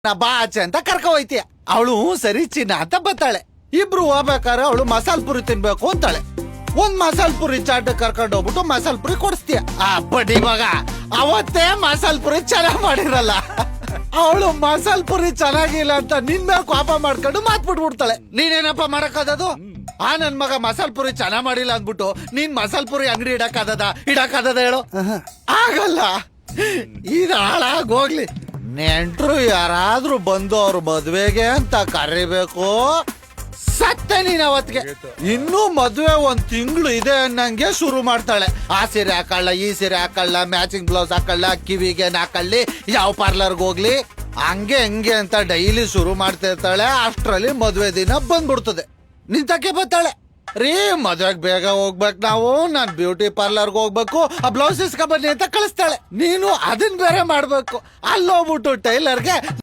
ನಾ ಬಾ ಆಚೆ ಅಂತ ಕರ್ಕ ಹೋಯ್ತೀಯ. ಅವಳು ಸರಿ ಚಿನ್ನ ಅಂತ ಬತ್ತಾಳೆ. ಇಬ್ರು ಹೋಗ್ಬೇಕಾದ್ರೆ ಅವಳು ಮಸಾಲ ಪುರಿ ತಿನ್ಬೇಕು ಅಂತಾಳೆ. ಒಂದ್ ಮಸಾಲ ಪುರಿ ಚಾಟ್ ಕರ್ಕೊಂಡು ಹೋಗ್ಬಿಟ್ಟು ಮಸಾಲ ಪುರಿ ಕೊಡಿಸ್ತೀಯ. ಆ ಬಡ್ಡಿ ಮಗ ಅವತ್ತೇ ಮಸಾಲ ಪುರಿ ಚೆನ್ನಾಗ್ ಮಾಡಿರಲ್ಲ. ಅವಳು ಮಸಾಲ ಪುರಿ ಚೆನ್ನಾಗಿಲ್ಲ ಅಂತ ನಿನ್ ಮೇಲೆ ಕೋಪ ಮಾಡ್ಕೊಂಡು ಮಾತ್ ಬಿಟ್ಬಿಡ್ತಾಳೆ. ನೀನೇನಪ್ಪ ಮಾಡಕ್ಕಾದದು? ಆ ನನ್ ಮಗ ಮಸಾಲ ಪುರಿ ಚೆನ್ನಾಗ್ ಮಾಡಿಲ್ಲ ಅಂದ್ಬಿಟ್ಟು ನೀನ್ ಮಸಾಲ ಪುರಿ ಅಂಗಡಿ ಇಡಕ್ಕಾದದ ಹೇಳು? ಆಗಲ್ಲ. ಇದು ಹಾಳಾಗ್ ಹೋಗ್ಲಿ. ನೆಂಟ್ರು ಯಾರಾದ್ರೂ ಬಂದು ಅವ್ರ ಮದ್ವೆಗೆ ಅಂತ ಕರಿಬೇಕು. ಸತ್ತೆ ನೀನ್ ಅವತ್ಗೆ. ಇನ್ನೂ ಮದ್ವೆ 1 ತಿಂಗಳು ಇದೆ ಅನ್ನಂಗೆ ಶುರು ಮಾಡ್ತಾಳೆ. ಆ ಸೀರೆ ಹಾಕೊಳ್ಳ, ಈ ಸೀರೆ ಹಾಕೊಳ್ಳ, ಮ್ಯಾಚಿಂಗ್ ಬ್ಲೌಸ್ ಹಾಕೊಳ್ಳ, ಕಿವಿಗೆ ಹಾಕೊಳ್ಳಿ, ಯಾವ ಪಾರ್ಲರ್ಗೆ ಹೋಗ್ಲಿ, ಹಂಗೆ ಹಂಗೆ ಅಂತ ಡೈಲಿ ಶುರು ಮಾಡ್ತಾ ಇರ್ತಾಳೆ. ಅಷ್ಟ್ರಲ್ಲಿ ಮದ್ವೆ ದಿನ ಬಂದ್ಬಿಡ್ತದೆ. ನಿಂತಕ್ಕೆ ಬರ್ತಾಳೆ. ರೀ ಮದ್ವೆಗ್ ಬೇಗ ಹೋಗ್ಬೇಕು ನಾವು, ನಾನ್ ಬ್ಯೂಟಿ ಪಾರ್ಲರ್ಗೆ ಹೋಗ್ಬೇಕು, ಆ ಬ್ಲೌಸ್ ಇಸ್ಕೊಂಡ್ ಬನ್ನಿ ಅಂತ ಕಳಿಸ್ತಾಳೆ. ನೀನು ಅದನ್ ಬೇರೆ ಮಾಡ್ಬೇಕು. ಅಲ್ಲೋಗ್ಬಿಟ್ಟು ಟೈಲರ್ಗೆ